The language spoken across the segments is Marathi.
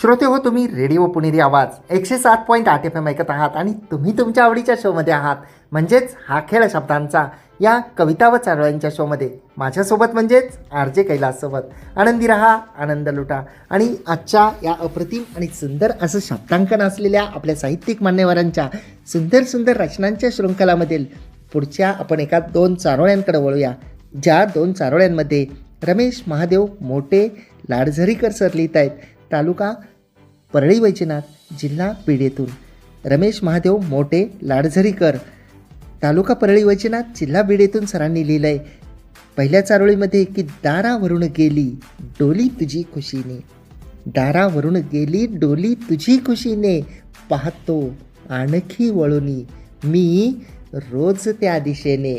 श्रोते हो, तुम्ही रेडिओ पुणेरी आवाज 107.8 FM ऐकत आहात आणि तुम्ही तुमच्या आवडीच्या शोमध्ये आहात. म्हणजेच हा खेळ शब्दांचा या कविता व चारोळ्यांच्या शोमध्ये माझ्यासोबत म्हणजेच RJ कैलाससोबत. आनंदी रहा, आनंद लुटा. आणि आजच्या या अप्रतिम आणि सुंदर असं शब्दांकन असलेल्या आपल्या साहित्यिक मान्यवरांच्या सुंदर सुंदर रचनांच्या शृंखलामधील पुढच्या आपण एका 2 चारोळ्यांकडे वळूया. ज्या 2 चारोळ्यांमध्ये रमेश महादेव मोटे लाडझरीकर सर लिहित आहेत, तालुका परळी वैजनाथ, जिल्हा बीड येथून. रमेश महादेव मोटे लाडझरीकर, तालुका परळी वैजनाथ, जिल्हा बीड येथून सरांनी लिहिलं आहे पहिल्या चारोळीमध्ये की दारावरून गेली डोली तुझी खुशीने, दारावरून गेली डोली तुझी खुशीने, पाहतो आणखी वळुनी मी रोज त्या दिशेने,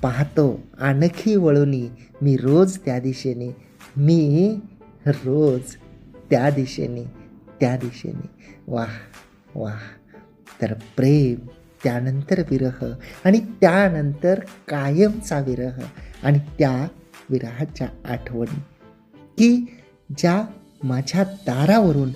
पाहतो आणखी वळुनी मी रोज त्या दिशेने, मी रोज त्या दिशेने, त्या दिशेने. वाह वाह. तर प्रेम, त्यानंतर विरह आणि त्यानंतर कायमचा विरह आणि त्या विरहाच्या आठवणी की ज्या माझ्या दारावरून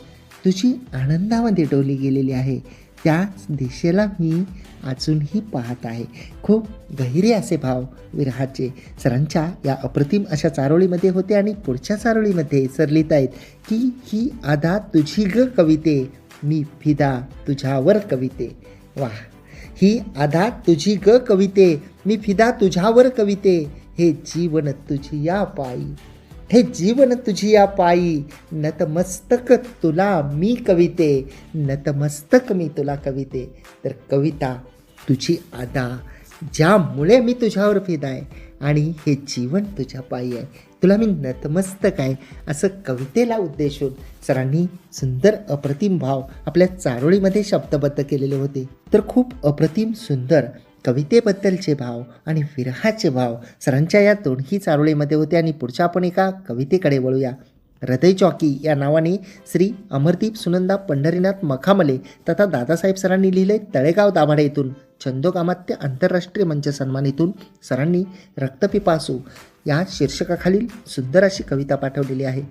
तुझी आनंदामध्ये डोली गेलेली आहे, त्याच दिशेला मी अजूनही पाहत आहे. खूप गहिरे असे भाव विरहाचे सरांच्या या अप्रतिम अशा चारोळीमध्ये होते. आणि पुढच्या चारोळीमध्ये सर लिहित आहेत की ही आधा तुझी ग कविते, मी फिदा तुझ्यावर कविते. वाह. ही आधा तुझी ग कविते, मी फिदा तुझ्यावर कविते, हे जीवन तुझी या पायी, हे जीवन तुझी या पायी, नतमस्तक तुला मी कविते, नतमस्तक मी तुला कविते. तर कविता तुझी आदा, ज्यामुळे मी तुझ्यावर फिदा आहे आणि हे जीवन तुझ्या पायी आहे, तुला मी नतमस्तक आहे, असं कवितेला उद्देशून सरांनी सुंदर अप्रतिम भाव आपल्या चारोळीमध्ये शब्दबद्ध केलेले होते. तर खूप अप्रतिम सुंदर कवितेबद्दलचे भाव आणि विरहाचे भाव सरांच्या या दोन्ही चारोळीमध्ये होते. आणि पुढच्या आपण एका कवितेकडे वळूया. हृदय चौकी या नावाने श्री अमरदीप सुनंदा पंढरीनाथ मखामले तथा दादासाहेब सरांनी लिहिले तळेगाव दाभाडे येथून. छंदोकामात्य आंतरराष्ट्रीय मंच सन्मानितून सरांनी रक्तपिपासू या शीर्षकाखालील सुंदर अशी कविता पाठवलेली आहे.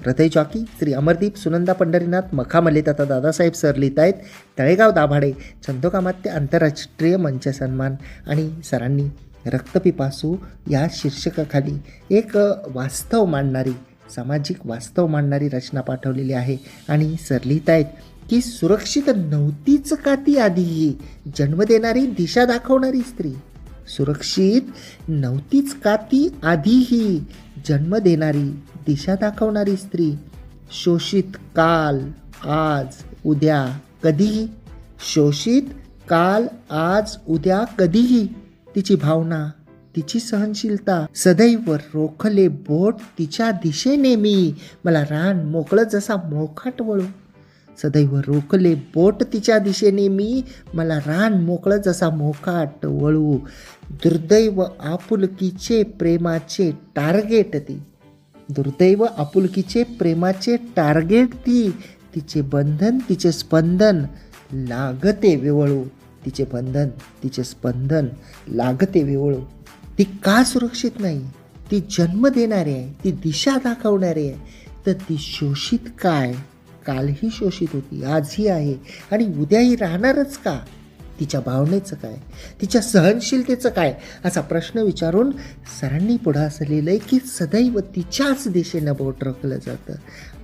हृदय चौकी श्री अमरदीप सुनंदा पंढरीनाथ मखामले तथा दादासाहेब सर लिहित आहेत तळेगाव दाभाडे, छंदोकामात्य आंतरराष्ट्रीय मंच सन्मान. आणि सरांनी रक्तपिपासू या शीर्षकाखाली एक वास्तव मांडणारी, सामाजिक वास्तव मांडणारी रचना पाठवलेली आहे. आणि सर लिहित आहेत की सुरक्षित नव्हतीच का ती आधीही, जन्म देणारी दिशा दाखवणारी स्त्री, सुरक्षित नव्हतीच का ती आधीही, जन्म देणारी दिशा दाखवणारी स्त्री, शोषित काल आज उद्या कधीही, शोषित काल आज उद्या कधीही, तिची भावना तिची सहनशीलता, सदैव रोखले बोट तिच्या दिशेने मी, मला रान मोकळं जसा मोकाट वळू, सदैव रोखले बोट तिच्या दिशेने मी, मला रान मोकळं जसा मोकाट वळू, दुर्दैव आपुलकीचे प्रेमाचे टार्गेट ती, दुर्दैव आपुलकीचे प्रेमाचे टार्गेट ती, तिचे बंधन तिचे स्पंदन लागते विवळू, तिचे बंधन तिचे स्पंदन लागते विवळू. ती का सुरक्षित नाही? ती जन्म देणारी आहे, ती दिशा दाखवणारी आहे. तर ती शोषित काय? कालही शोषित होती, आजही आहे आणि उद्याही राहणारच का? तिच्या भावनेचं काय? तिच्या सहनशीलतेचं काय? असा प्रश्न विचारून सरांनी पुढं असं लिहिलं आहे की सदैव तिच्याच दिशेनं बोट रोखलं जातं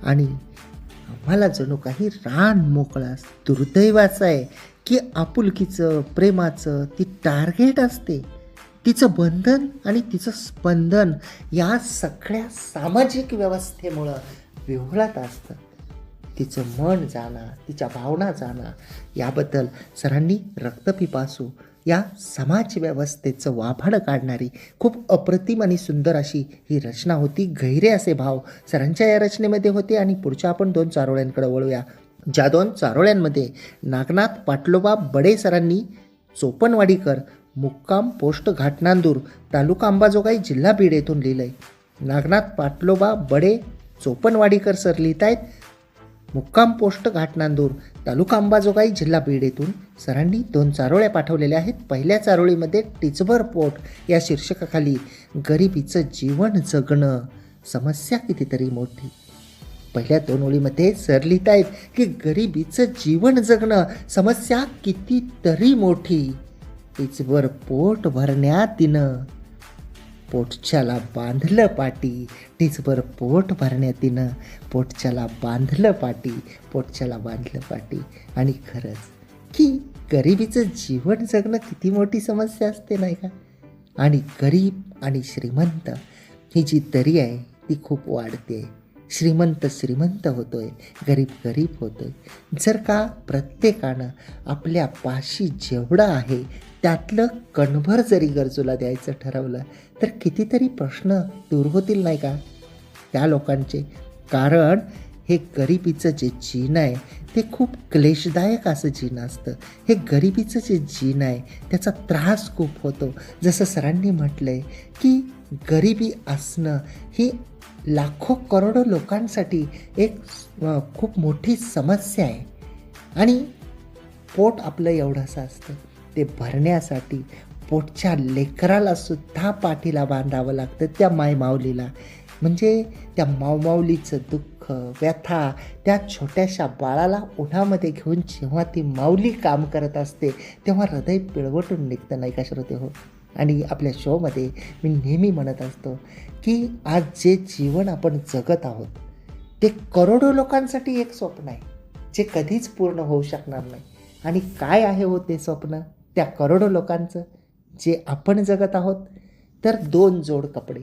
आणि आम्हाला जणू काही रान मोकळा. दुर्दैवाचं आहे की आपुलकीचं प्रेमाचं ती टार्गेट असते, तिचं बंधन आणि तिचं स्पंदन या सगळ्या सामाजिक व्यवस्थेमुळं विव्हळत असतं. तिचं मन जाणं, तिच्या भावना जाणं, याबद्दल सरांनी रक्तपिपासू या समाज व्यवस्थेचं वाभाडं काढणारी खूप अप्रतिम आणि सुंदर अशी ही रचना होती. गहिरे असे भाव सरांच्या या रचनेमध्ये होते. आणि पुढच्या आपण 2 चारोळ्यांकडे वळूया. ज्या 2 चारोळ्यांमध्ये नागनाथ पाटलोबा बडे सरांनी चोपनवाडीकर, मुक्काम पोस्ट घाटनांदूर, तालुका अंबाजोगाई, जिल्हा बीड येथून लिहिलं आहे. नागनाथ पाटलोबा बडे चोपनवाडीकर सर लिहित आहेत मुक्काम पोस्ट घाटनांदूर, तालुका अंबाजोगाई, जिल्हा बीड येथून. सरांनी 2 चारोळ्या पाठवलेल्या आहेत. पहिल्या चारोळीमध्ये टिचभर पोट या शीर्षकाखाली गरिबीचं जीवन जगणं, समस्या कितीतरी मोठी, पहिल्या 2 ओळीमध्ये सर लिहित आहेत की गरिबीचं जीवन जगणं समस्या कितीतरी मोठी, तिचवर पोट भरण्या तिनं पोटच्याला बांधलं पाटी, टीचभर पोट भरण्या तिनं पोटच्याला बांधलं पाटी, पोटच्याला बांधलं पाटी. आणि खरंच की गरिबीचं जीवन जगणं किती मोठी समस्या असते नाही का. आणि गरीब आणि श्रीमंत ही जी दरी आहे ती खूप वाढते. श्रीमंत श्रीमंत होतोय, गरीब गरीब होतोय. जर का प्रत्येकानं आपल्या पाशी जेवढं आहे त्यातलं कणभर जरी गरजूला द्यायचं ठरवलं तर कितीतरी प्रश्न दूर होतील नाही का त्या लोकांचे. कारण हे गरिबीचं जे जीवन आहे ते खूप क्लेशदायक असं जीवन असतं. हे गरिबीचं जे जीवन आहे त्याचा त्रास खूप होतो. जसं सरांनी म्हटलं आहे की गरिबी असणं ही लाखो करोडो लोकांसाठी एक खूप मोठी समस्या आहे. आणि पोट आपलं एवढंसं असतं, ते भरण्यासाठी पोटच्या लेकराला सुद्धा पाठीला बांधावं लागतं, त्या मायमाऊलीला. म्हणजे त्या माऊमाऊलीचं दुःख व्यथा त्या छोट्याशा बाळाला उन्हामध्ये घेऊन जेव्हा ती माऊली काम करत असते तेव्हा हृदय पिळवटून निघतं नाही का श्रोते हो. आणि आपल्या शोमध्ये मी नेहमी म्हणत असतो की आज जे जीवन आपण जगत आहोत ते करोडो लोकांसाठी एक स्वप्न आहे जे कधीच पूर्ण होऊ शकणार नाही. आणि काय आहे हो ते स्वप्न त्या करोडो लोकांचं जे आपण जगत आहोत. तर 2 जोड कपडे,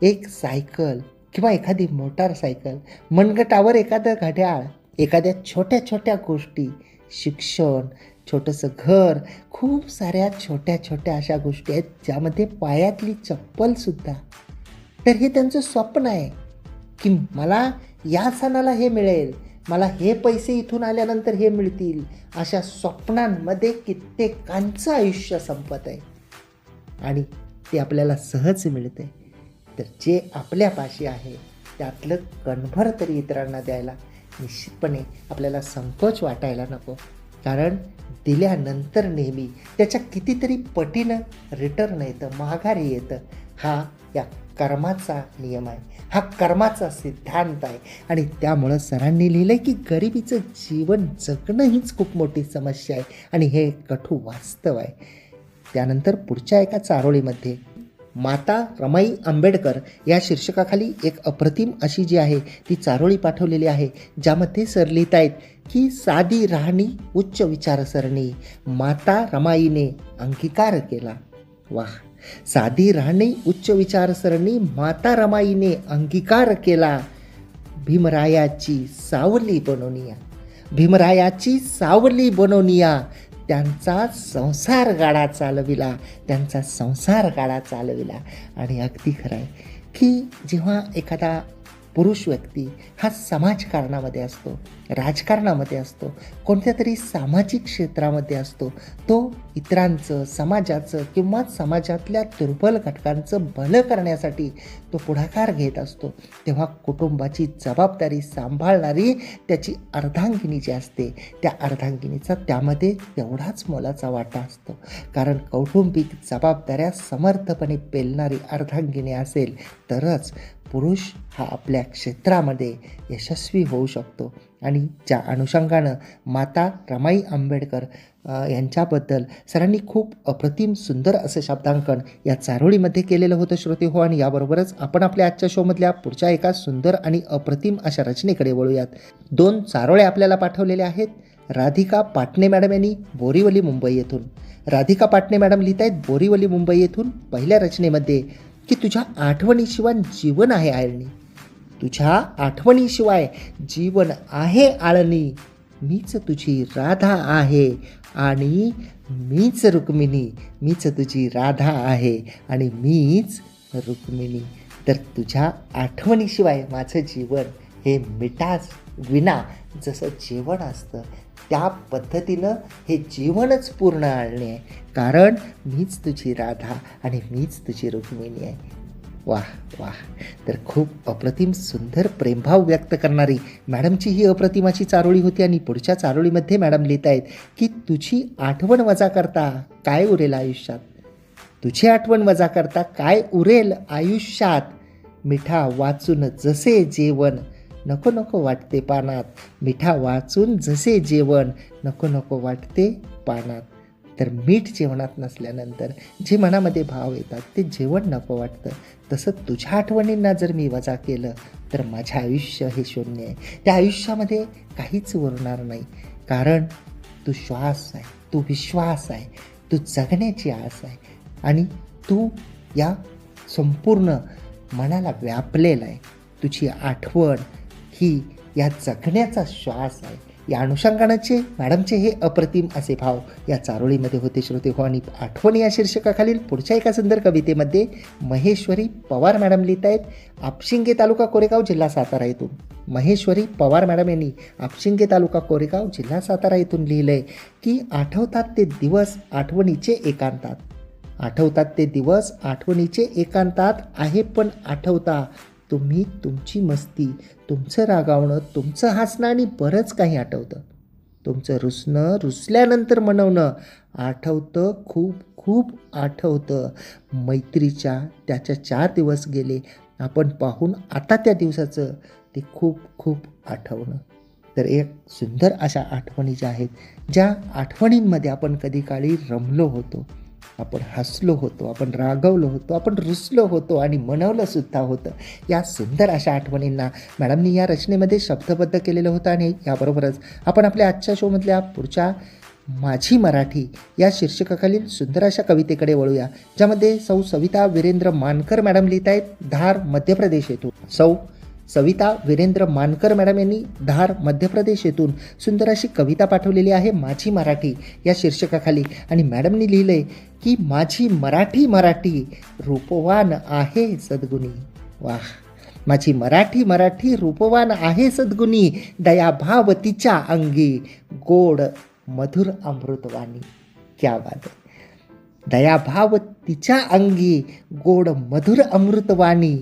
एक सायकल किंवा एखादी मोटारसायकल, मनगटावर एखादं घड्याळ, एखाद्या छोट्या छोट्या गोष्टी, शिक्षण, छोटंसं घर, खूप साऱ्या छोट्या छोट्या अशा गोष्टी आहेत ज्यामध्ये पायातली चप्पलसुद्धा. तर हे त्यांचं स्वप्न आहे की मला या सणाला हे मिळेल, मला हे पैसे इथून आल्यानंतर हे मिळतील. अशा स्वप्नांमध्ये कित्येकांचं आयुष्य संपत आहे आणि ते आपल्याला सहज मिळते. तर जे आपल्यापाशी आहे त्यातलं कणभर तरी इतरांना द्यायला निश्चितपणे आपल्याला संकोच वाटायला नको. कारण दिल्यानंतर नेहमी त्याच्या कितीतरी पटीनं रिटर्न येतं, माघारी येतं. हा या कर्माचा नियम आहे, हा कर्माचा सिद्धांत आहे. आणि त्यामुळं सरांनी लिहिलं आहे की गरिबीचं जीवन जगणं हीच खूप मोठी समस्या आहे आणि हे कठू वास्तव आहे. त्यानंतर पुढच्या एका चारोळीमध्ये माता रमाई आंबेडकर या शीर्षकाखाली एक अप्रतिम अशी जी आहे ती चारोळी पाठवलेली आहे, ज्यामध्ये सर लिहित आहेत की साधी राहणी उच्च विचारसरणी माता रमाईने अंगीकार केला. वाह. साधी राहणी उच्च विचारसरणी माता रमाईने अंगीकार केला. भीमरायाची सावली बनवनिया, भीमरायाची सावली बनवनिया, त्यांचा संसार गाडा चालविला, त्यांचा संसार गाडा चालविला. आणि अगदी खरं आहे की जेव्हा एखादा पुरुष व्यक्ती हा समाजकारणामध्ये असतो, राजकारणामध्ये असतो, कोणत्या तरी सामाजिक क्षेत्रामध्ये असतो, तो इतरांचं, समाजाचं किंवा समाजातल्या दुर्बल घटकांचं भलं करण्यासाठी तो पुढाकार घेत असतो, तेव्हा कुटुंबाची जबाबदारी सांभाळणारी त्याची अर्धांगिनी जी असते त्या अर्धांगिनीचा त्यामध्ये तेवढाच मोलाचा वाटा असतो. कारण कौटुंबिक जबाबदाऱ्या समर्थपणे पेलणारी अर्धांगिनी असेल तरच पुरुष हा आपल्या क्षेत्रामध्ये यशस्वी होऊ शकतो. आणि ज्या अनुषंगानं माता रमाई आंबेडकर यांच्याबद्दल सरांनी खूप अप्रतिम सुंदर असं शब्दांकन या चारोळीमध्ये केलेलं होतं श्रोते हो. आणि याबरोबरच आपण आपल्या आजच्या शोमधल्या पुढच्या एका सुंदर आणि अप्रतिम अशा रचनेकडे वळूयात. 2 चारोळ्या आपल्याला पाठवलेल्या आहेत. राधिका पाटणे मॅडम यांनी बोरीवली मुंबई येथून. राधिका पाटणे मॅडम लिहित आहेत बोरीवली मुंबई येथून पहिल्या रचनेमध्ये की तुझ्या आठवणीशिवाय जीवन आहे आळणी, तुझ्या आठवणीशिवाय जीवन आहे आळणी, मीच तुझी राधा आहे आणि मीच रुक्मिणी, मीच तुझी राधा आहे आणि मीच रुक्मिणी. तर तुझ्या आठवणीशिवाय माझं जीवन हे मिठास विना जसं जेवण असतं त्या पद्धतीनं हे जीवनच पूर्ण आणणे आहे. कारण मीच तुझी राधा आणि मीच तुझी रुक्मिणी आहे. वाह वाह. तर खूप अप्रतिम सुंदर प्रेमभाव व्यक्त करणारी मॅडमची ही अप्रतिमाची चारोळी होती. आणि पुढच्या चारोळीमध्ये मॅडम लिहित आहेत की तुझी आठवण वजा करता काय उरेल आयुष्यात, तुझी आठवण वजा करता काय उरेल आयुष्यात, मिठा वाचून जसे जेवण नको नको वाटते पानात, मिठा वाचून जसे जेवण नको नको वाटते पानात. तर मीठ जेवणात नसल्यानंतर जे मनामध्ये भाव येतात ते जेवण नको वाटतं. तसं तुझ्या आठवणींना जर मी वजा केलं तर माझं आयुष्य हे शून्य आहे. त्या आयुष्यामध्ये काहीच उरणार नाही. कारण तू श्वास आहे, तू विश्वास आहे, तू जगण्याची आस आहे आणि तू या संपूर्ण मनाला व्यापलेला आहे. तुझी आठवण ही या जगण्याचा श्वास आहे. या अनुषंगानाचे मॅडमचे हे अप्रतिम असे भाव या चारोळीमध्ये होते श्रोते हो. आणि आठवण या शीर्षकाखालील पुढच्या एका सुंदर कवितेमध्ये महेश्वरी पवार मॅडम लिहित आहेत, आपशिंगे तालुका कोरेगाव जिल्हा सातारा येथून. महेश्वरी पवार मॅडम यांनी आपशिंगे तालुका कोरेगाव जिल्हा सातारा येथून लिहिलं आहे की आठवतात ते दिवस आठवणीचे एकांतात. आठवतात ते दिवस आठवणीचे एकांतात आहे, पण आठवता तुम्ही तुमची मस्ती, तुमचं रागावणं, तुमचं हसणं आणि बरंच काही आठवतं. तुमचं रुसणं, रुसल्यानंतर मनवणं आठवतं, खूप खूप आठवतं. मैत्रीच्या त्याच्या 4 दिवस गेले, आपण पाहून आता त्या दिवसाचं ते खूप खूप आठवणं. तर एक सुंदर अशा आठवणी ज्या आहेत, ज्या आठवणींमध्ये आपण कधी काळी रमलो होतो, आपण हसलो होतो, आपण रागवलो होतो, आपण रुसलो होतो आणि मनवलं सुद्धा होतं. या सुंदर अशा आठवणींना मॅडमनी या रचनेमध्ये शब्दबद्ध केलेलं होतं. आणि याबरोबरच आपण आपल्या आजच्या शोमधल्या पुढच्या माझी मराठी या शीर्षकाखालील सुंदर अशा कवितेकडे वळूया, ज्यामध्ये सौ सविता वीरेंद्र मानकर मॅडम लिहित आहेत, धार मध्य प्रदेश येथून. सौ सविता वीरेंद्र मानकर मॅडम यांनी धार मध्य प्रदेश येथून सुंदर अशी कविता पाठवलेली आहे माझी मराठी या शीर्षकाखाली. आणि मॅडमनी लिहिलं आहे की माझी मराठी मराठी रूपवान आहे सद्गुणी. वाह, माझी मराठी मराठी रूपवान आहे सद्गुणी, दयाभाव तिच्या अंगी गोड मधुर अमृतवाणी. क्या बात आहे. दयाभाव तिच्या अंगी गोड मधुर अमृतवाणी,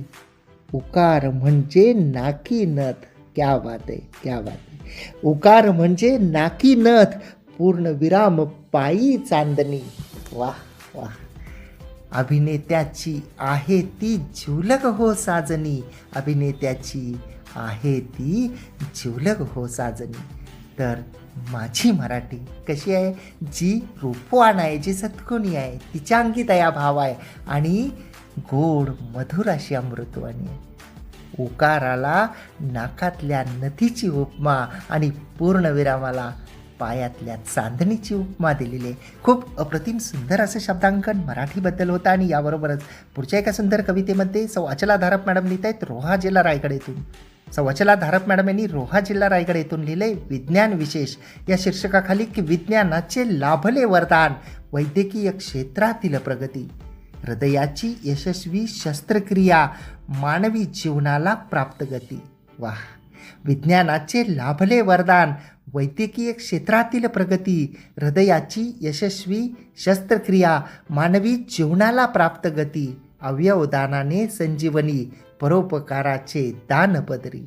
उकार म्हणजे नाकी नथ. क्या बात आहे, क्या बात आहे. उकार म्हणजे नाकी नथ, पूर्ण विराम पायी चांदणी. वाह वाह. अभिनेत्याची आहे ती जिवलग हो साजनी, अभिनेत्याची आहे ती जिवलग हो साजनी. तर माझी मराठी कशी आहे, जी रूपवान आहे, जी सद्गुणी आहे, तिच्या अंगी दयाभाव आहे आणि गोड मधुर अशी अमृतवाणी आहे. उकाराला नाकातल्या नथीची उपमा आणि पूर्णविरामाला पायातल्या चांदणीची उपमा दिलेली आहे. खूप अप्रतिम सुंदर असं शब्दांकन मराठीबद्दल होतं. आणि याबरोबरच पुढच्या एका सुंदर कवितेमध्ये सौ अचला धारप मॅडम लिहित आहेत रोहा जिल्हा रायगड येथून. सौ अचला धारप मॅडम यांनी रोहा जिल्हा रायगड येथून लिहिले विज्ञान विशेष या शीर्षकाखाली की विज्ञानाचे लाभले वरदान, वैद्यकीय क्षेत्रातील प्रगती, हृदयाची यशस्वी शस्त्रक्रिया, मानवी जीवनाला प्राप्त गती. वाह. विज्ञानाचे लाभले वरदान, वैद्यकीय क्षेत्रातील प्रगती, हृदयाची यशस्वी शस्त्रक्रिया, मानवी जीवनाला प्राप्त गती, अवयवदानाने संजीवनी, परोपकाराचे दान पदरी.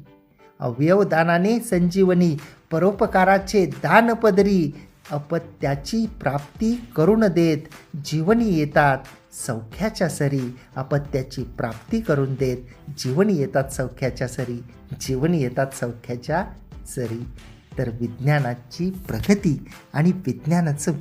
अवयवदानाने संजीवनी, परोपकाराचे दान पदरी, अपत्याची प्राप्ती करून देत जीवनी येतात सौख्याच्या सरी. अपत्याची प्राप्ती करून देत जीवनी येतात सौख्याच्या सरी, जीवनी येतात सौख्याच्या सरी. तर विज्ञानाची प्रगती आणि विज्ञानाचं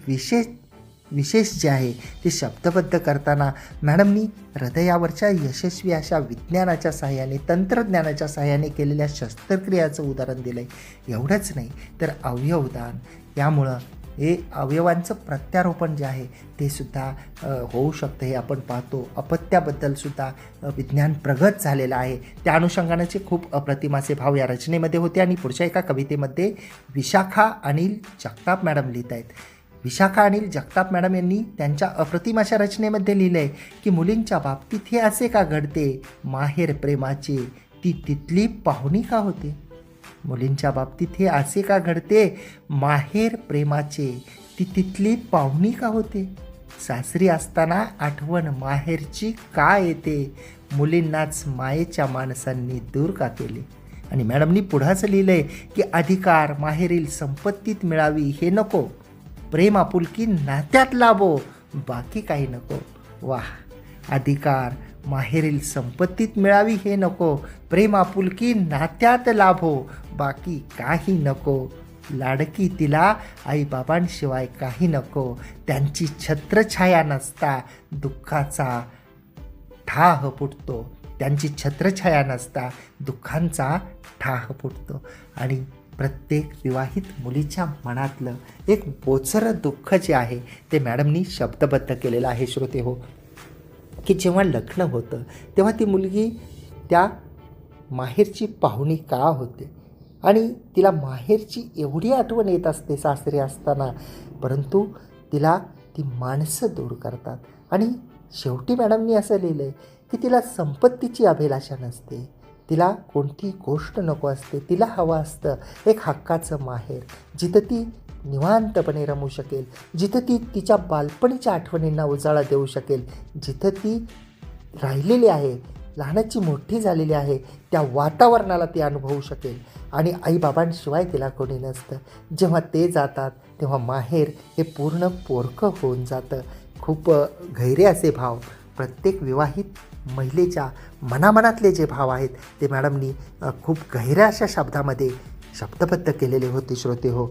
विशेष जे आहे ते शब्दबद्ध करताना मॅडमनी हृदयावरच्या यशस्वी अशा विज्ञानाच्या सहाय्याने, तंत्रज्ञानाच्या सहाय्याने केलेल्या शस्त्रक्रियाचं उदाहरण दिलं आहे. एवढंच नाही तर अवयवदान, यामुळं हे अवयवांचं प्रत्यारोपण जे आहे ते सुद्धा होऊ शकतं हे आपण पाहतो. अपत्याबद्दलसुद्धा विज्ञान प्रगत झालेलं आहे. त्या अनुषंगानेचे खूप अप्रतिम असे भाव या रचनेमध्ये होते. आणि पुढच्या एका कवितेमध्ये विशाखा अनिल जगताप मॅडम लिहित आहेत. विशाखा अनिल जगताप मॅडम यांनी त्यांच्या अप्रतिम अशा रचनेमध्ये लिहिलं आहे की मुलींच्या बाबतीत हे असे का घडते, माहेर प्रेमाचे ती तिथली पाहुणी का होते. मुलींच्या बाबतीत हे असे का घडते, माहेर प्रेमाचे ती तिथली पाहुणी का होते. सासरी असताना आठवण माहेरची का येते, मुलींनाच मायेच्या माणसांनी दूर का केले. आणि मॅडमनी पुढंच लिहिलं आहे की अधिकार माहेरील संपत्तीत मिळावी हे नको, प्रेम आपुलकी नात्यात लाभो, बाकी काही नको. वाह. अधिकार माहेरील संपत्तीत मिळावी हे नको, प्रेम आपुलकी नात्यात लाभो, बाकी काही नको. लाडकी तिला आईबाबांशिवाय काही नको, त्यांची छत्रछाया नसता दुःखाचा ठाह फुटतो, त्यांची छत्रछाया नसता दुःखांचा ठाह फुटतो. आणि प्रत्येक विवाहित मुलीच्या मनातलं एक बोचरं दुःख जे आहे ते मॅडमनी शब्दबद्ध केलेलं आहे श्रोते हो, की जेव्हा लग्न होतं तेव्हा ती मुलगी त्या माहेरची पाहुणी का होते आणि तिला माहेरची एवढी आठवण येत असते सासरे असताना, परंतु तिला ती माणसं दूर करतात. आणि शेवटी मॅडमनी असं लिहिलं आहे की तिला संपत्तीची अभिलाषा नसते, तिला कोणती गोष्ट नको असते, तिला हवं असतं एक हक्काचं माहेर, जिथं ती निवांतपणे रमू शकेल, जिथं ती तिच्या बालपणीच्या आठवणींना उजाळा देऊ शकेल, जिथं ती राहिलेली आहे, लहानाची मोठी झालेली आहे, त्या वातावरणाला ती अनुभवू शकेल. आणि आईबाबांशिवाय तिला कोणी नसतं. जेव्हा ते जातात तेव्हा माहेर हे पूर्ण पोरकं होऊन जातं. खूप गहिरे असे भाव प्रत्येक विवाहित महिलेच्या मनामनातले जे भाव आहेत ते मॅडमनी खूप गहिऱ्या अशा शब्दामध्ये शब्दबद्ध केलेले होते श्रोते हो.